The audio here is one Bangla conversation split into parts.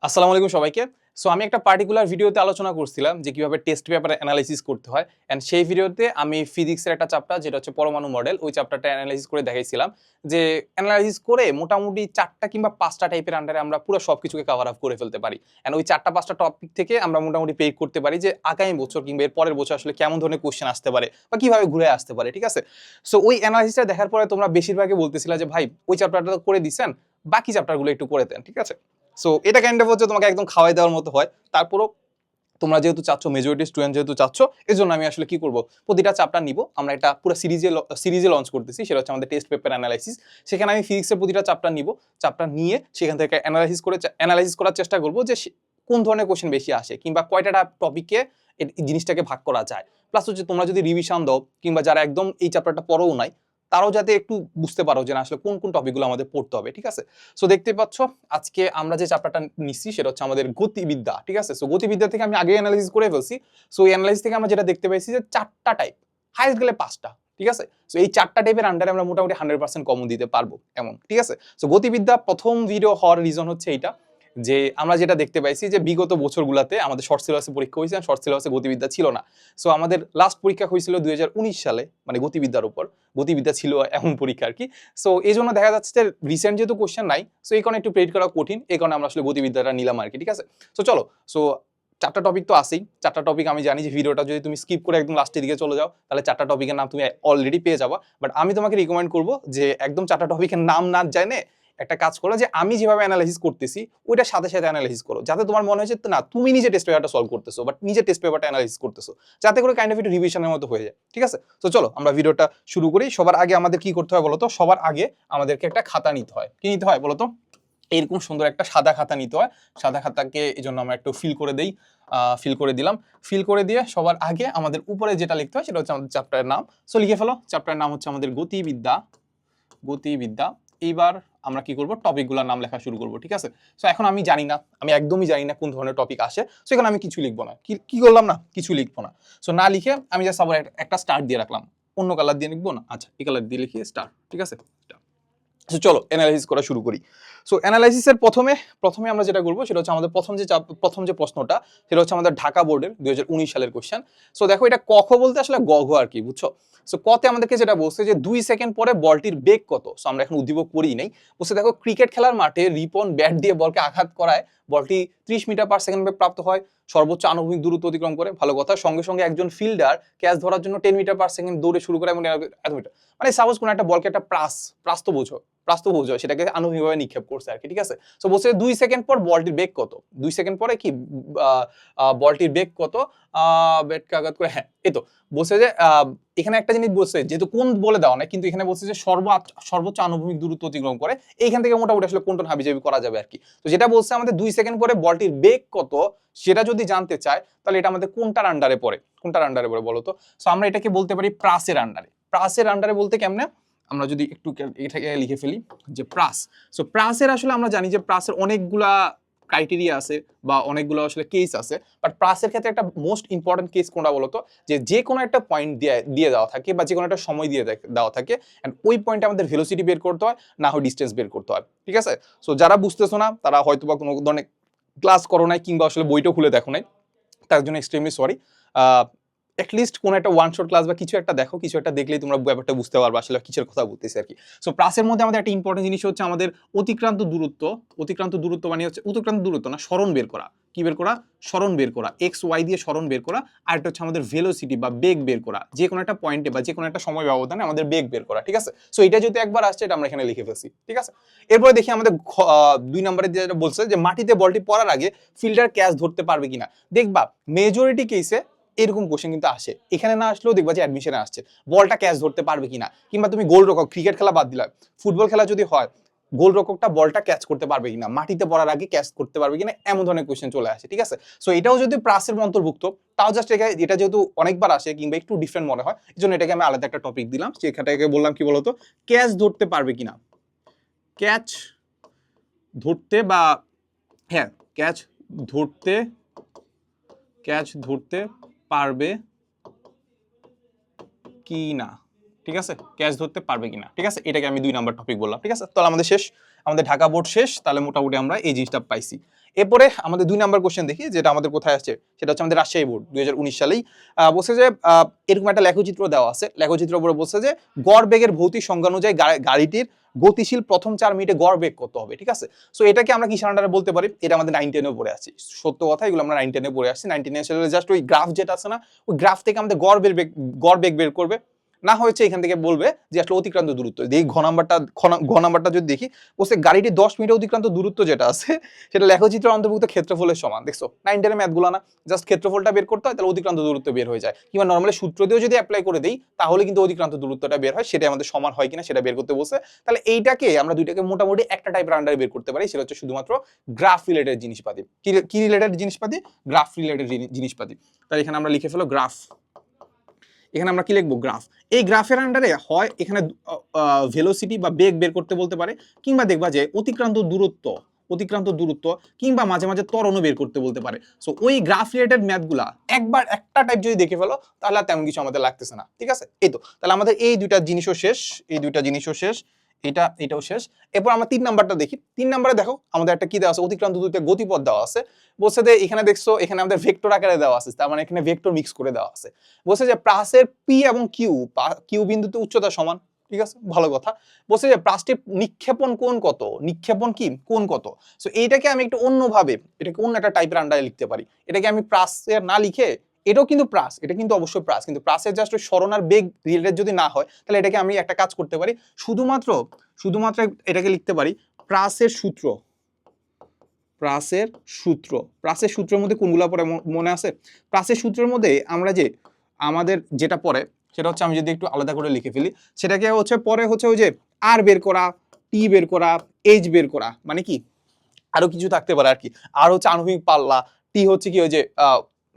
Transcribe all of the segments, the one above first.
আসসালামু আলাইকুম সবাইকে। সো আমি একটা পার্টিকুলার ভিডিওতে আলোচনা করছিলাম যে কিভাবে টেস্ট পেপার অ্যানালাইসিস করতে হয়। অ্যান্ড সেই ভিডিওতে আমি ফিজিক্সের একটা চ্যাপ্টার যেটা হচ্ছে পরমাণু মডেল, ওই চ্যাপ্টারটা অ্যানালাইসিস করে দেখাইছিলাম যে অ্যানালাইসিস করে মোটামুটি 4টা কিংবা 5টা টাইপের আন্ডারে আমরা পুরো সবকিছুকে কভার আপ করে ফেলতে পারি। অ্যান্ড ওই 4টা 5টা টপিক থেকে আমরা মোটামুটি প্রেডিক্ট করতে পারি যে আগামী বছর কিংবা এর পরের বছর আসলে কেমন ধরনের কোশ্চেন আসতে পারে বা কিভাবে ঘুরে আসতে পারে, ঠিক আছে? সো ওই অ্যানালাইসিসটা দেখার পরে তোমরা বেশিরভাগই বলতেছিলা যে ভাই ওই চ্যাপ্টারটা তো করে দিছেন, বাকি চ্যাপ্টারগুলো একটু করে দেন, ঠিক আছে? সো এটা কাইন্ড অফ হচ্ছে তোমাকে একদম খাওয়াই দেওয়ার মতো হয়। তারপরও তোমরা যেহেতু চাচ্ছ, মেজরিটি স্টুডেন্ট যেহেতু চাচ্ছ, এই জন্য আমি আসলে কি করব, প্রতিটা চ্যাপ্টার নিব। আমরা এটা পুরো সিরিজে লঞ্চ করতেছি, সেটা হচ্ছে আমাদের টেস্ট পেপার অ্যানালাইসিস। সেখানে আমি ফিজিক্সের প্রতিটা চ্যাপ্টার নিব, চ্যাপ্টার নিয়ে সেখান থেকে অ্যানালাইসিস করার চেষ্টা করব যে কোন ধরনের কোশ্চেন বেশি আসে কিংবা কয়টা টপিকে এই জিনিসটাকে ভাগ করা যায়। প্লাস হচ্ছে তোমরা যদি রিভিশন দাও কিংবা যারা একদম এই চ্যাপ্টারটা পড়েও নাই, তারাও যাতে একটু বুঝতে পারো যে আসলে কোন কোন টপিকগুলো আমাদের পড়তে হবে, ঠিক আছে? সো দেখতে পাচ্ছ আজকে আমরা যে চ্যাপ্টারটা নিচ্ছি সেটা হচ্ছে আমাদের গতিবিদ্যা, ঠিক আছে? সো গতিবিদ্যা থেকে আমি আগে অ্যানালাইসিস করে ফেলছি। সো এই অ্যানালাইসিস থেকে আমরা যেটা দেখতে পাইছি যে 4টা টাইপ, হাইস্ট গেলে 5টা, ঠিক আছে? সো এই 4টা টাইপের আন্ডারে আমরা মোটামুটি 100% কমন দিতে পারবো এমন, ঠিক আছে? সো গতিবিদ্যা প্রথম ভিডিও হওয়ার রিজন হচ্ছে এইটা যে আমরা যেটা দেখতে পাইছি যে বিগত বছরগুলোতে আমাদের শর্ট সিলেবাসে পরীক্ষা হয়েছে, শর্ট সিলেবাসে গতিবিদ্যা ছিল না। সো আমাদের লাস্ট পরীক্ষা হয়েছিল 2019 সালে, মানে গতিবিদ্যার উপর। গতিবিদ্যা ছিল এমন পরীক্ষা আর কি। সো এই জন্য দেখা যাচ্ছে যে রিসেন্ট যেহেতু কোশ্চেন নাই, সো এই কারণে একটু প্রেডিক্ট করা কঠিন, এই কারণে আমরা আসলে গতিবিদ্যাটা নিলাম আর কি, ঠিক আছে? সো চলো, সো 4টা টপিক তো আসেই। 4টা টপিক আমি জানি যে ভিডিওটা যদি তুমি স্কিপ করে একদম লাস্টের দিকে চলে যাও, তাহলে 4টা টপিকের নাম তুমি অলরেডি পেয়ে যাবা। বাট আমি তোমাকে রিকমেন্ড করবো যে একদম 4টা টপিকের নাম না জানে একটা কাজ করো, যে আমি যেভাবে অ্যানালাইসিস করতেছি ওইটার সাথে সাথে অ্যানালাইসিস করো, যাতে তোমার মনে হয় যে না তুমি নিজে টেস্ট পেপারটা সলভ করতেছো, বাট নিজে টেস্ট পেপারটা অ্যানালাইসিস করতেছো, যাতে করে কাইন্ড অফ একটু রিভিশনের মতো হয়ে যায়, ঠিক আছে? তো চলো আমরা ভিডিওটা শুরু করি। সবার আগে আমাদের কি করতে হয় বলতো? সবার আগে আমাদেরকে একটা খাতা নিতে হয়। কি নিতে হয় বলতো? এরকম সুন্দর একটা সাদা খাতা নিতে হয়। সাদা খাতাকে এই জন্য আমরা একটু ফিল করে দিই, ফিল করে দিলাম। ফিল করে দিয়ে সবার আগে আমাদের উপরে যেটা লিখতে হয় সেটা হচ্ছে আমাদের চ্যাপ্টারের নাম। সো লিখে ফেলো, চ্যাপ্টারের নাম হচ্ছে আমাদের গতিবিদ্যা। গতিবিদ্যা। এইবার আমরা কি করব, টপিকগুলোর নাম লেখা শুরু করব, ঠিক আছে? সো এখন আমি জানি না, আমি একদমই জানি না কোন ধরনের টপিক আসে। সো এখন আমি কিছু লিখবো না, কি করলাম না, কিছু লিখবো না। সো না লিখে আমি জাস্ট আবার একটা স্টার দিয়ে রাখলাম। অন্য কালার দিয়ে লিখবো না, আচ্ছা এই কালার দিয়ে লিখি স্টার, ঠিক আছে? সো চলো অ্যানালাইসিস করা শুরু করি। সো অ্যানালাইসিসের প্রথমে আমরা যেটা করবো সেটা হচ্ছে আমাদের প্রথম যে প্রশ্নটা, সেটা হচ্ছে আমাদের ঢাকা বোর্ডের 2019 সালের কোশ্চেন। সো দেখো এটা কখ বলতে আসলে গঘ আর কি, বুঝছো? সো কতে আমাদেরকে যেটা বলছে যে 2 সেকেন্ড পরে বলটির বেগ কত। সো আমরা এখন উদ্দীপক করি নাই। বলছে দেখো ক্রিকেট খেলার মাঠে রিপন ব্যাট দিয়ে বলকে আঘাত করায় বলটি 30 মিটার পার সেকেন্ড বেগ প্রাপ্ত হয়, সর্বোচ্চ আনুভূমিক দূরত্ব অতিক্রম করে। ভালো কথা। সঙ্গে সঙ্গে একজন ফিল্ডার ক্যাচ ধরার জন্য 10 মিটার পার সেকেন্ড দৌড়ে শুরু করে এবং এত মিটার, মানে সাপোজ কোনো একটা বলকে একটা প্রাস্ত বোঝো, সেটাকে আনুভূমিকভাবে নিক্ষেপ করছে আর কি, ঠিক আছে? সো বলছে 2 সেকেন্ড পর বলটির বেগ কত। 2 সেকেন্ড পরে কি বলটির বেগ কত, ব্যাটকে আঘাত করে, হ্যাঁ এই তো। বলছে যে এখানে একটা জিনিস বলছে, যেহেতু কোন বলে দেওয়া নাই, কিন্তু এখানে বলছে যে সর্বোচ্চ আনুভূমিক দূরত্ব অতিক্রম করে। এইখান থেকে মোটামুটি আসলে কোনটা হাবিজাবি করা যাবে আর কি। তো যেটা বলছে আমাদের 2 সেকেন্ড পরে বলটির বেগ কত, সেটা যদি জানতে চায় তাহলে এটা আমাদের কোনটার আন্ডারে পড়ে, বলো তো? সো আমরা এটাকে বলতে পারি প্রাসের আন্ডারে। প্রাসের আন্ডারে বলতে কেমনে, আমরা যদি একটু এটাকে লিখে ফেলি যে প্রাস। সো প্রাসের আসলে আমরা জানি যে প্রাসের অনেকগুলা ক্রাইটেরিয়া আছে বা অনেকগুলো আসলে কেস আছে, বাট প্রাসের ক্ষেত্রে একটা মোস্ট ইম্পর্টেন্ট কেস কোনটা বলতো, যে কোনো একটা পয়েন্ট দিয়ে দেওয়া থাকে বা যে কোনো একটা সময় দিয়ে দেওয়া থাকে, এন্ড ওই পয়েন্টে আমাদের ভেলোসিটি বের করতে হয়, না হয় ডিস্টেন্স বের করতে হয়, ঠিক আছে? সো যারা বুঝতেছো না তারা হয়তো বা কোনো ধরনের ক্লাস করো নাই কিংবা আসলে বইটা খুলে দেখো নাই, তার জন্য এক্সট্রিমলি সরি। অ্যাটলিস্ট কোনো একটা ওয়ান শট ক্লাস বা কিছু একটা দেখো, কিছু একটা দেখলেই তোমরা ব্যাপারটা বুঝতে পারবে আসলে কিসের কথা বলতেছি আর কি। সো প্রাসের মধ্যে আমাদের একটা ইম্পর্টেন্ট জিনিস হচ্ছে আমাদের অতিক্রান্ত দূরত্ব মানে হচ্ছে অতিক্রান্ত দূরত্ব না, সরণ বের করা। কি বের করা? সরণ বের করা, এক্স ওয়াই দিয়ে সরণ বের করা। আর একটা হচ্ছে আমাদের ভেলোসিটি বা বেগ বের করা, যে কোনো একটা পয়েন্টে বা যে কোনো একটা সময় ব্যবধানে আমাদের বেগ বের করা, ঠিক আছে? সো এটা যদি একবার আসছে, এটা আমরা এখানে লিখে ফেলছি, ঠিক আছে? এরপরে দেখি আমাদের 2 নম্বরে যেটা বলছে যে মাটিতে বলটি পড়ার আগে ফিল্ডার ক্যাচ ধরতে পারবে কিনা। দেখবা মেজরিটি কেসে এরকম কোশ্চেন কিন্তু আসে, এখানে না আসলেও দেখবা যে অ্যাডমিশনে আসছে, বলটা ক্যাচ ধরতে পারবে কিনা। কিংবা তুমি গোলরক্ষক, ক্রিকেট খেলা বাদ দিলা, ফুটবল খেলা যদি হয়, গোলরক্ষকটা বলটা ক্যাচ করতে পারবে কিনা, মাটিতে পড়ার আগে ক্যাচ করতে পারবে কিনা, এমন ধরনের কোশ্চেন চলে আসে, ঠিক আছে? সো এটাও যদি প্রাসের অন্তর্ভুক্ত, তাও জাস্ট এটা যেহেতু অনেকবার আসে কিংবা একটু ডিফারেন্ট মনে হয়, এই জন্য এটাকে আমি আলাদা একটা টপিক দিলাম। সেখানটাকে বললাম কি বলতো, ক্যাচ ধরতে পারবে কিনা। ক্যাচ ধরতে বা হ্যাঁ ক্যাচ ধরতে পারবে কি না, ঠিক আছে? ক্যাচ ধরতে পারবে কিনা, ঠিক আছে? এটাকে আমি 2 নাম্বার টপিক বললাম, ঠিক আছে? তাহলে আমাদের শেষ। আমাদের ঢাকা বোর্ড শেষ, তাহলে মোটামুটি আমরা এই জিনিসটা পাইছি। এরপরে আমাদের 2 নাম্বার কোশ্চেন দেখি, যেটা আমাদের কোথায় আছে, সেটা হচ্ছে আমাদের রাজশাহী বোর্ড 2019 সালেই বলছে যে এরকম একটা লেখচিত্র দেওয়া আছে। লেখচিত্র উপরে বলছে যে গড় বেগের ভৌতিক সংজ্ঞা অনুযায়ী গাড়িটির গতিশীল প্রথম 4 মিনিটে গড় বেগ কত হবে, ঠিক আছে। সো এটাকে আমরা কিসের আন্ডারে বলতে পারি, এটা আমাদের 9, 10 এ পড়ে আছি, সত্য কথা, এগুলো আমরা 9, 10 এ পড়ে আসছি। 9, 10 এ জাস্ট ওই গ্রাফ যেটা আছে না, ওই গ্রাফ থেকে আমাদের গড় বেগ বের করবে, না হয়েছে এখান থেকে বলবে যে আসলে অতিক্রান্ত দূরত্ব। এই ঘ নাম্বারটা যদি দেখি, বলছে গাড়িটি 10 মিনিটে অতিক্রান্ত দূরত্ব যেটা আছে সেটা লেখচিত্রের অন্তর্ভুক্ত ক্ষেত্রফলের সমান। দেখছো 9, 10 এর ম্যাথগুলো না, জাস্ট ক্ষেত্রফলটা বের করতে হয়, তাহলে অতিক্রান্ত দূরত্ব বের হয়ে যায়। কিংবা নরমালি সূত্র দিয়েও যদি অ্যাপ্লাই করে দেই, তাহলে কিন্তু অতিক্রান্ত দূরত্বটা বের হয়, সেটা আমাদের সমান হয় কিনা সেটা বের করতে বলছে। তাহলে এইটাকে আমরা দুইটাকে মোটামুটি একটা টাইপের আন্ডারে বের করতে পারি, সেটা হচ্ছে শুধুমাত্র গ্রাফ রিলেটেড জিনিসপাতি। কি রিলেটেড জিনিসপাতি? গ্রাফ রিলেটেড জিনিসপাতি। তাহলে এখানে আমরা লিখে ফেলো গ্রাফ। এখানে আমরা কি লিখবো? গ্রাফ। এই গ্রাফের আন্ডারে হয় এখানে ভেলোসিটি বা বেগ বের করতে বলতে পারে, কিংবা দেখবা যে অতিক্রান্ত দূরত্ব কিংবা মাঝে মাঝে ত্বরণও বের করতে বলতে পারে। সো ওই গ্রাফ রিলেটেড ম্যাথগুলা একবার একটা টাইপ যদি দেখে ফেলো, তাহলে তেমন কিছু আমাদের লাগতেছে না, ঠিক আছে। এই তো, তাহলে আমাদের এই দুইটা জিনিসও শেষ, এটাও শেষ। এরপর আমরা 3 নাম্বারটা দেখি। 3 নাম্বারে দেখো আমাদের একটা কি দেওয়া আছে, অতিক্রান্ত দূরত্বে গতিপথ দেওয়া আছে। বলছে যে এখানে দেখছো, এখানে আমাদের ভেক্টর আকারে দেওয়া আছে, তার মানে এখানে ভেক্টর মিক্স করে দেওয়া আছে। বলছে যে প্রাসের পি এবং কিউ বিন্দুতে উচ্চতা সমান, ঠিক আছে, ভালো কথা। বলছে যে প্রাসটির নিক্ষেপণ কোণ কত, কোণ কত। সো এইটাকে আমি একটু অন্যভাবে, এটাকে অন্য একটা টাইপের আন্ডারে লিখতে পারি। এটাকে আমি প্রাসের না লিখে, এটাও কিন্তু প্রাস, এটা কিন্তু অবশ্যই প্রাস, কিন্তু প্রাসের জাস্ট ওই সরণ আর বেগ রিলেটেড যদি না হয়, তাহলে এটাকে আমি একটা কাজ করতে পারি, শুধুমাত্র এটাকে লিখতে পারি প্রাসের সূত্রের মধ্যে কোনগুলো পড়ে মনে আছে? প্রাসের সূত্রের মধ্যে আমরা যে আমাদের যেটা পড়ে, সেটা হচ্ছে আমি যদি একটু আলাদা করে লিখে ফেলি, সেটাকে হচ্ছে পরে হচ্ছে ওই যে আর বের করা, টি বের করা, এইচ বের করা, মানে কি আরো কিছু থাকতে পারে আর কি। আর হচ্ছে আণবিক পাল্লা, টি হচ্ছে কি ওই যে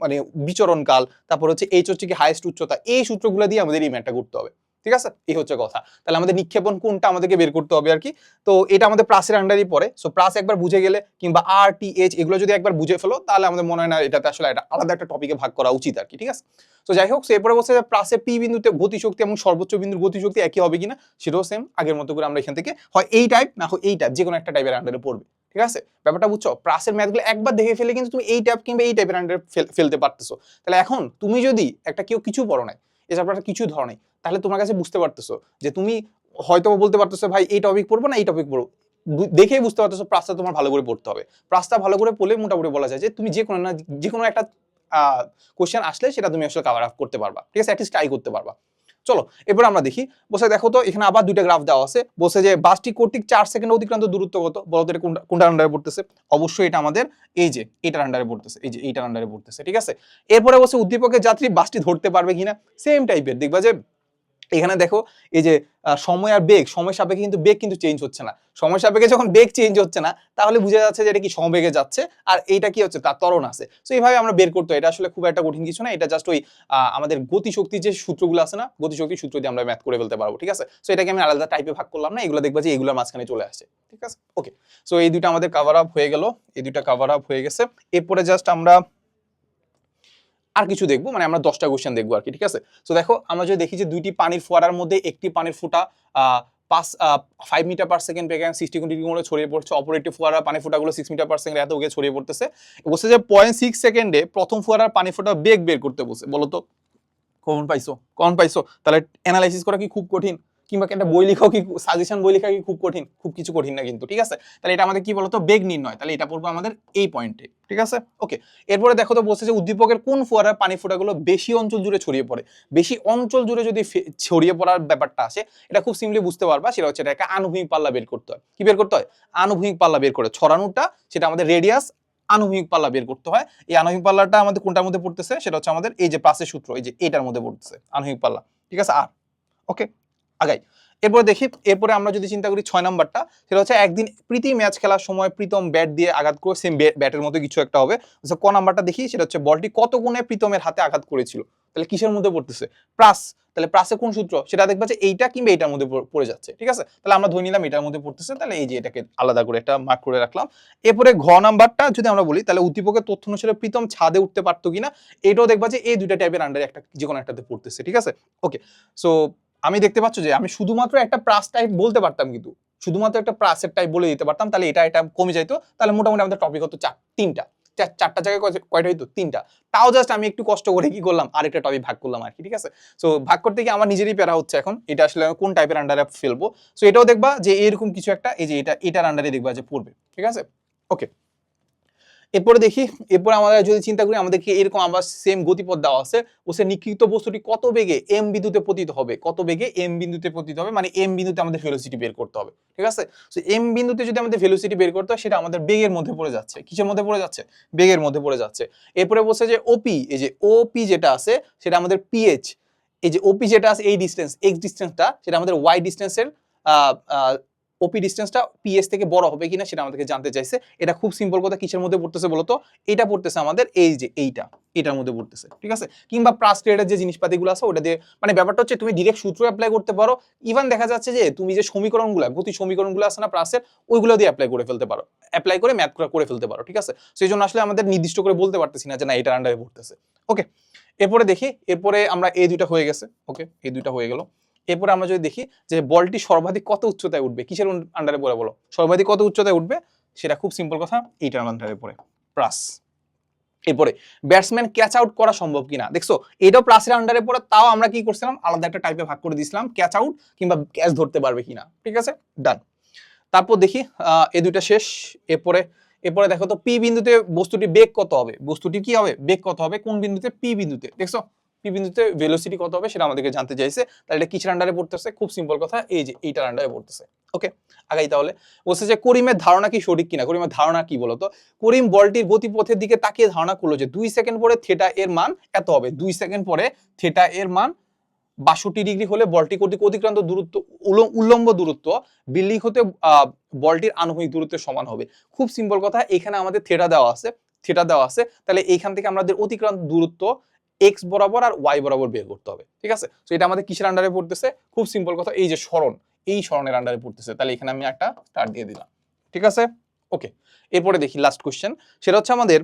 মানে বিচরণ কাল, তারপর হচ্ছে এইচ হচ্ছে কি হাইয়েস্ট উচ্চতা। এই সূত্রগুলো দিয়ে আমাদের এই ম্যাথটা করতে হবে, ঠিক আছে। এই হচ্ছে কথা। তাহলে আমাদের নিক্ষেপণ কোণটা আমাদেরকে বের করতে হবে আর কি। তো এটা আমাদের প্রাসের আন্ডারই পড়ে। সো প্রাস একবার বুঝে গেলে, কিংবা আর টি এইচ এগুলো যদি একবার বুঝে ফেলো, তাহলে আমাদের মনে হয় না এটাতে আসলে এটা আলাদা একটা টপিকে ভাগ করা উচিত আর কি, ঠিক আছে। তো যাই হোক, এরপরে বলছে যে প্রাসে পি বিন্দুতে গতিশক্তি এবং সর্বোচ্চ বিন্দুর গতিশক্তি একই হবে কিনা, সেটাও সেম আগের মতো করে আমরা এখান থেকে হয় এই টাইপ না হয় এই টাইপ, যে কোনো একটা টাইপের আন্ডারে পড়বে, ঠিক আছে। ব্যাপারটা বুঝছো? প্রাসের ম্যাথগুলো একবার দেখে ফেলে কিন্তু তুমি এই টাইপ কিংবা এই টাইপের আন্ডারে ফেলতে পারতেছো। তাহলে এখন তুমি যদি একটা কিছু পড়ো নাই, এই চ্যাপ্টারটা কিছু ধরো নাই, তাহলে তোমার কাছে বুঝতে পারতেছো যে তুমি হয়তো বলতে পারতেছো ভাই এই টপিক পড়বো না এই টপিক পড়বো, দেখেই বুঝতে পারতেছো প্রাসটা তোমার ভালো করে পড়তে হবে। প্রাসটা ভালো করে পড়লে মোটামুটি বলা যায় যে তুমি যে কোনো একটা কোশ্চেন আসলে সেটা তুমি আসলে কভার আপ করতে পারবা, ঠিক আছে, অ্যাটলিস্ট ট্রাই করতে পারবা। চলো এবার আমরা দেখি। বসে দেখো তো এখানে আবার দুইটা গ্রাফ দেওয়া আছে। বলছে যে বাসটি কর্তৃক 4 সেকেন্ড অতিক্রান্ত দূরত্ব কত, বলতো এটা কোনটার আন্ডারে পড়তেছে? অবশ্যই এটা আমাদের এই যে এটার আন্ডারে পড়তেছে, এই যে এইটার আন্ডারে পড়তেছে, ঠিক আছে। এরপরে বলছে উদ্দীপকের যাত্রী বাসটি ধরতে পারবে কিনা, সেম টাইপের। দেখবা যে এখানে দেখো এই যে সময় আর বেগ, সময় সাপেক্ষে কিন্তু বেগ কিন্তু চেঞ্জ হচ্ছে না। সময় সাপেক্ষে যখন বেগ চেঞ্জ হচ্ছে না, তাহলে বোঝা যাচ্ছে যে এটা কি সমবেগে যাচ্ছে, আর এইটা কি হচ্ছে, তার ত্বরণ আছে। সো এইভাবে আমরা বের করতে হয়। এটা আসলে খুব একটা কঠিন কিছু না, এটা জাস্ট ওই আমাদের গতিশক্তির যে সূত্রগুলো আছে না, গতিশক্তির সূত্র দিয়ে আমরা ম্যাথ করে ফেলতে পারবো, ঠিক আছে। সো এটাকে আমি আলাদা টাইপে ভাগ করলাম না, এগুলো দেখবা যে এগুলোর মাঝখানে চলে আসছে, ঠিক আছে। ওকে, সো এই দুইটা আমাদের কভার আপ হয়ে গেল, এই দুইটা কভার আপ হয়ে গেছে। এরপরে জাস্ট আমরা আর কিছু দেখবো, মানে আমরা 10টা কোশ্চেন দেখবো আর কি, ঠিক আছে। তো দেখো আমরা যদি দেখি যে দুইটি পানির ফোয়ারার মধ্যে একটি পানির ফোঁটা 5 মিটার পার সেকেন্ড বেগে 60 ডিগ্রি কোণে ছড়িয়ে পড়ছে, অপর একটি ফোয়ারা পানি ফোঁটাগুলো 6 মিটার পার সেকেন্ড এত বেগে ছড়িয়ে পড়তেছে। বলছে যে 0.6 সেকেন্ডে প্রথম ফোয়ারার পানি ফোঁটা বেগ বের করতে বলছে। বলো তো কখন পাইছো? তাহলে অ্যানালাইসিস করা কি খুব কঠিন? কিংবা একটা বই লেখাও কি, সাজেশন বই লেখা কি খুব কঠিন? খুব কিছু কঠিন না কিন্তু, ঠিক আছে। তাহলে এটা আমাদের কি বলতো, বেগ নির্ণয়। তাহলে এটা পড়বো আমাদের এই পয়েন্টে, ঠিক আছে। ওকে, এরপরে দেখো তো বলছে যে উদ্দীপকের কোন ফোয়ারার পানি ফোঁটাগুলো বেশি অঞ্চল জুড়ে ছড়িয়ে পড়ে। বেশি অঞ্চল জুড়ে যদি ছড়িয়ে পড়ার ব্যাপারটা আসে, এটা খুব সিম্পলি বুঝতে পারবা। সেটা হচ্ছে এটা একটা আনুভূমিক পাল্লা বের করতে হয়। কি বের করতে হয়? আনুভূমিক পাল্লা বের করে, ছড়ানোটা সেটা আমাদের রেডিয়াস, আনুভূমিক পাল্লা বের করতে হয়। এই আনুভূমিক পাল্লাটা আমাদের কোনটার মধ্যে পড়তেছে? সেটা হচ্ছে আমাদের এই যে প্রাসের সূত্র, এই যে এটার মধ্যে পড়তেছে আনুভূমিক পাল্লা, ঠিক আছে। আর ওকে, আগাই। এরপরে দেখি, এরপরে আমরা যদি চিন্তা করি 6 নাম্বারটা, সেটা হচ্ছে একদিন প্রীতি ম্যাচ খেলার সময় প্রীতম ব্যাট দিয়ে আঘাত করে, সেম ব্যাটের মতো কিছু একটা হবে। ক নাম্বারটা দেখি, সেটা হচ্ছে বলটি কত গুণে প্রীতমের হাতে আঘাত করেছিল। তাহলে কিসের মধ্যে পড়তেছে? প্রাস। তাহলে প্রাসে কোন সূত্র সেটা দেখবা যে এইটা কিংবা এইটার মধ্যে পড়ে যাচ্ছে, ঠিক আছে। তাহলে আমরা ধরে নিলাম এটার মধ্যে পড়তেছে, তাহলে এই যে এটাকে আলাদা করে একটা মার্ক করে রাখলাম। এরপরে ঘ নাম্বারটা যদি আমরা বলি, তাহলে উদ্দীপকের তথ্য অনুসারে প্রীতম ছাদে উঠতে পারতো কিনা, এটাও দেখবা যে এই দুইটা টাইপের আন্ডারে একটা যে কোনো একটাতে পড়তেছে, ঠিক আছে। ওকে, সো আমি দেখতে পাচ্ছ যে আমি শুধুমাত্র একটা প্রাস টাইপ বলতে পারতাম, কিন্তু শুধুমাত্র একটা প্রাসের টাইপ বলে দিতে পারতাম, তাহলে এটা কমে যাইতো, তাহলে মোটামুটি আমাদের টপিক হতো তিনটা, চারটা জায়গায় কয়টা হইতো? তিনটা। তাও জাস্ট আমি একটু কষ্ট করে কি করলাম, আরেকটা টপিক ভাগ করলাম আর কি, ঠিক আছে? সো ভাগ করতে গিয়ে আমার নিজেরই প্যারা হচ্ছে এখন, এটা আসলে কোন টাইপের আন্ডারে ফেলবো। সো এটাও দেখবা যে এরকম কিছু একটা, এই যে এটার আন্ডারে দেখবা যে পড়বে, ঠিক আছে? ওকে, এরপরে দেখি, এরপরে আমরা যদি চিন্তা করি আমাদেরকে এরকম আবার সেম গতিপথ দেওয়া আছে, ও সে নিক্ষিপ্ত বস্তুটি কত বেগে এম বিন্দুতে পতিত হবে, কত বেগে এম বিন্দুতে পতিত হবে, মানে এম বিন্দুতে আমাদের ভেলোসিটি বের করতে হবে, ঠিক আছে? সো এম বিন্দুতে যদি আমাদের ভেলোসিটি বের করতে হয়, সেটা আমাদের বেগের মধ্যে পড়ে যাচ্ছে। কিসের মধ্যে পড়ে যাচ্ছে? বেগের মধ্যে পড়ে যাচ্ছে। এরপরে বলছে যে ওপি, এই যে ওপি যেটা আছে সেটা আমাদের পিএইচ, এই যে ওপি যেটা আছে এই ডিসটেন্স, এক্স ডিসটেন্সটা, সেটা আমাদের ওয়াই ডিসটেন্সের ওপি ডিসটেন্সটা পিএস থেকে বড় হবে কিনা সেটা আমাদেরকে জানতে চাইছে। এটা খুব সিম্পল কথা, কিসের মধ্যে পড়তেছে বলতো? এটা পড়তেছে আমাদের এই যে এটার মধ্যে পড়তেছে, ঠিক আছে? কিংবা প্রাস রিলেটেড যে জিনিসপাতিগুলো আছে ওটা দিয়ে, মানে ব্যাপারটা হচ্ছে তুমি ডাইরেক্ট সূত্র অ্যাপ্লাই করতে পারো। ইভেন দেখা যাচ্ছে যে তুমি যে সমীকরণগুলো, গতি সমীকরণগুলো আছে না প্রাসের, ওইগুলো দিয়ে অ্যাপ্লাই করে ফেলতে পারো, অ্যাপ্লাই করে ম্যাথ করে ফেলতে পারো, ঠিক আছে? সেই জন্য আসলে আমাদের নির্দিষ্ট করে বলতে পারতেছি না যে না এটার আন্ডারে পড়তেছে। ওকে, এরপরে দেখি, এরপরে আমরা এই দুইটা হয়ে গেছে, ওকে, এই দুইটা হয়ে গেল। এরপরে আমরা যদি দেখি যে বলটি সর্বাধিক কত উচ্চতায় উঠবে, কিসের আন্ডারে পড়ে বলো? সর্বাধিক কত উচ্চতায় উঠবে, সেটা খুব সিম্পল কথা, এইটার আন্ডারে পড়ে, প্লাস। এরপরে ব্যাটসম্যান ক্যাচ আউট করা সম্ভব কিনা, দেখছো এটাও প্লাসের আন্ডারে পড়ে, তাও আমরা কি করছিলাম, আলাদা একটা টাইপে ভাগ করে দিয়েছিলাম, ক্যাচ আউট কিংবা ক্যাচ ধরতে পারবে কিনা, ঠিক আছে, ডান। তারপর দেখি এই দুইটা শেষ। এরপরে দেখো তো পি বিন্দুতে বস্তুটি বেগ কত হবে, বস্তুটি কি হবে, বেগ কত হবে, কোন বিন্দুতে? পি বিন্দুতে, দেখছো পি বিন্দুতে ভেলোসিটি কত হবে সেটা আমাদেরকে জানতে চাইছে। তাহলে এটা কিসের আন্ডারে পড়তেছে? খুব সিম্পল কথা, এই যে এইটার আন্ডারে পড়তেছে। ওকে, আগাই তাহলে। বলছে যে করিমের ধারণা কি সঠিক কিনা। করিমের ধারণা কি বলতো? করিম বলটির গতিপথের দিকে তাকিয়ে ধারণা করলো যে 2 সেকেন্ড পরে থিটা এর মান এত হবে, 2 সেকেন্ড পরে থিটা এর মান 62 ডিগ্রি হলে বলটি কর্তৃক অতিক্রান্ত দূরত্ব, উল্লম্ব দূরত্ব বিল্ডিং হতে বলটির আনুভূমিক দূরত্বের সমান হবে। খুব সিম্পল কথা, এখানে আমাদের থিটা দেওয়া আছে, তাহলে এইখান থেকে আমাদের অতিক্রান্ত দূরত্ব এক্স বরাবর আর ওয়াই বরাবর বের করতে হবে, ঠিক আছে? তো এটা আমাদের কিসের আন্ডারে পড়তেছে? খুব সিম্পল কথা, এই যে সরণ, এই সরণের আন্ডারে পড়তেছে। তাহলে এখানে আমি একটা স্টার দিয়ে দিলাম, ঠিক আছে? ওকে, এরপরে দেখি লাস্ট কোশ্চেন, সেটা হচ্ছে আমাদের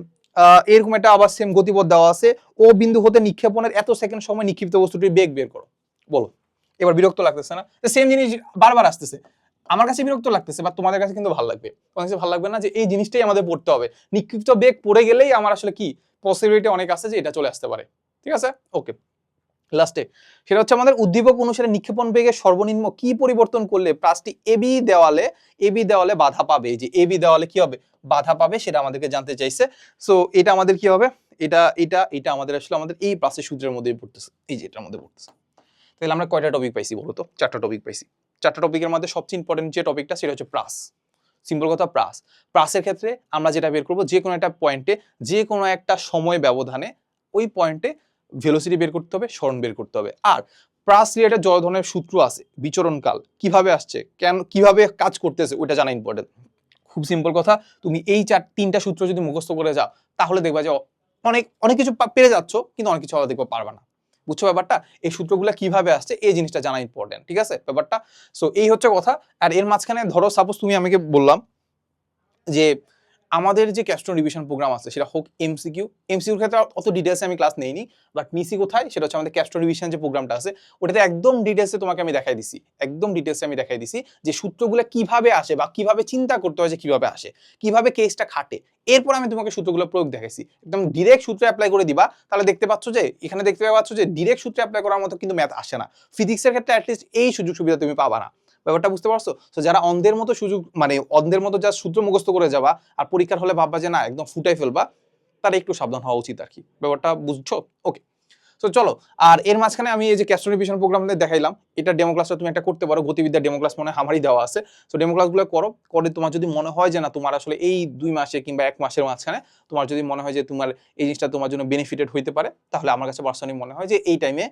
এরকম একটা আবার সেম গতিপথ দেওয়া আছে, ও বিন্দু হতে নিক্ষেপণের এত সেকেন্ড সময় নিক্ষিপ্ত বস্তুটির বেগ বের করো। বলো, এবার বিরক্ত লাগতেছে না? সেম জিনিস বারবার আসতেছে, আমার কাছে বিরক্ত লাগতেছে, বা তোমাদের কাছে কিন্তু ভালো লাগবে। তোমার কাছে ভালো লাগবে না যে এই জিনিসটাই আমাদের পড়তে হবে, নিক্ষিপ্ত বেগ পড়ে গেলেই আমার আসলে কি পসিবিলিটি অনেক আছে যে এটা চলে আসতে পারে, ঠিক আছে? ওকে, লাস্টে সেটা হচ্ছে আমাদের উদ্দীপক অনুসারে নিক্ষেপণ বেগের সর্বনিম্ন কি পরিবর্তন করলে প্রাসটি এবি দেওয়ালে বাধা পাবে, এই যে এবি দেওয়ালে কি হবে, বাধা পাবে, সেটা আমাদেরকে জানতে চাইছে। সো এটা আমাদের কি হবে, এটা আমাদের আসলে আমাদের এই প্রাসের সূত্রের মধ্যে পড়তেছে, এই যে এটার মধ্যে পড়তেছে। তাহলে আমরা কয়টা টপিক পাইছি বলো তো? 4টা টপিক পাইছি। 4টা টপিকের মধ্যে সবচেয়ে ইম্পর্টেন্ট যে টপিকটা সেটা হচ্ছে প্রাস। সিম্পল কথা, প্রাসের ক্ষেত্রে আমরা যেটা বের করব, যে কোনো একটা পয়েন্টে, যে কোনো একটা সময় ব্যবধানে ওই পয়েন্টে ভেলোসিটি বের করতে হবে, সরণ বের করতে হবে। আর প্রাস রিলেটেড যত ধরনের সূত্র আছে, বিচরণকাল কিভাবে আসছে, কেন কিভাবে কাজ করতেছে, ওইটা জানা ইম্পর্টেন্ট। খুব সিম্পল কথা, তুমি এই 3টা সূত্র যদি মুখস্থ করে যাও, তাহলে দেখবা যে অনেক কিছু পেরে যাচ্ছ, কিন্তু অনেক কিছু আবার দেখবা পারবা না। বুঝছো ব্যাপারটা? এই সূত্রগুলো কিভাবে আসছে এই জিনিসটা জানা ইম্পর্টেন্ট, ঠিক আছে ব্যাপারটা? সো এই হচ্ছে কথা। আর এর মাঝখানে ধরো সাপোজ তুমি আমাকে বললাম যে আমাদের যে ক্যাস্ট্রো রিভিশন প্রোগ্রাম আছে, সেটা হোক এমসিকিউর ক্ষেত্রে অত ডিটেলসে আমি ক্লাস নেইনি, বাট নিসি কোথায়, সেটা হচ্ছে আমাদের ক্যাস্ট্রো রিভিশন যে প্রোগ্রামটা আছে, ওটাতে একদম ডিটেলসে তোমাকে আমি দেখাই দিছি, যে সূত্রগুলো কিভাবে আসে বা কিভাবে চিন্তা করতে হয় যে কিভাবে আসে, কিভাবে কেসটা খাটে। এরপর আমি তোমাকে সূত্রগুলো প্রয়োগ দেখাইছি, একদম ডিরেক্ট সূত্র অ্যাপ্লাই করে দিবা, তাহলে দেখতে পাচ্ছ যে এখানে ডিরেক্ট সূত্র অ্যাপ্লাই করার মতো কিন্তু ম্যাথ আসে না। ফিজিক্সের ক্ষেত্রে অ্যাটলিস্ট এই সুযোগ সুবিধা তুমি পাবা না। ব্যাপারটা বুঝতে পারছো? তো যারা অন্ধের মতো অন্ধের মতো যা সূত্র মুখস্থ করে যাবা আর পরীক্ষার হলে ভাববা যে না একদম ফুটাই ফেলবা, তারা একটু সাবধান হওয়া উচিত আর কি। ব্যাপারটা বুঝছো? ওকে, তো চলো। আর এর মাঝখানে আমি এই যে ক্যাস্ট্রো রিভিশন প্রোগ্রাম দেখাইলাম, এটা ডেমো ক্লাসটা তুমি একটা করতে পারো, গতিবিদ্যার ডেমো ক্লাস মনে হয় আমারই দেওয়া আছে। তো ডেমো ক্লাসগুলো করে তোমার যদি মনে হয় যে না তোমার আসলে এই 2 মাসে কিংবা 1 মাসের মাঝখানে তোমার যদি মনে হয় যে তোমার এই জিনিসটা তোমার জন্য বেনিফিটেড হইতে পারে, তাহলে আমার কাছে পার্সোনালি মনে হয় যে এই টাইমে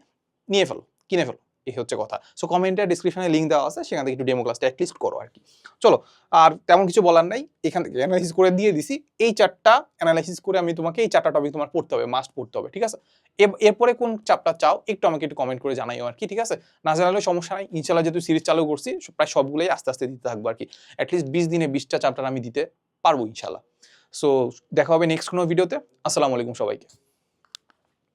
কিনে ফেলো, এই হচ্ছে কথা। সো কমেন্টে ডিসক্রিপশনে লিঙ্ক দেওয়া আছে, সেখান থেকে একটু ডেমো ক্লাসটা অ্যাটলিস্ট করো আর কি। চলো, আর তেমন কিছু বলার নাই, এখান থেকে অ্যানালাইসিস করে দিয়ে দিছি। এই 4টা অ্যানালাইসিস করে আমি তোমাকে এই 4টা টপিক তোমার পড়তে হবে, মাস্ট পড়তে হবে, ঠিক আছে? এরপরে কোন চ্যাপ্টার চাও একটু আমাকে একটু কমেন্ট করে জানাইও আর কি, ঠিক আছে? না জানালেও সমস্যা নাই, ইনশাআল্লাহ যেহেতু সিরিজ চালু করছি প্রায় সবগুলোই আস্তে আস্তে দিতে থাকবো আর কি। অ্যাটলিস্ট 20 দিনে 20টা চ্যাপ্টার আমি দিতে পারবো ইনশাআল্লাহ। সো দেখা হবে নেক্সট কোনো ভিডিওতে। আসসালামু আলাইকুম সবাইকে।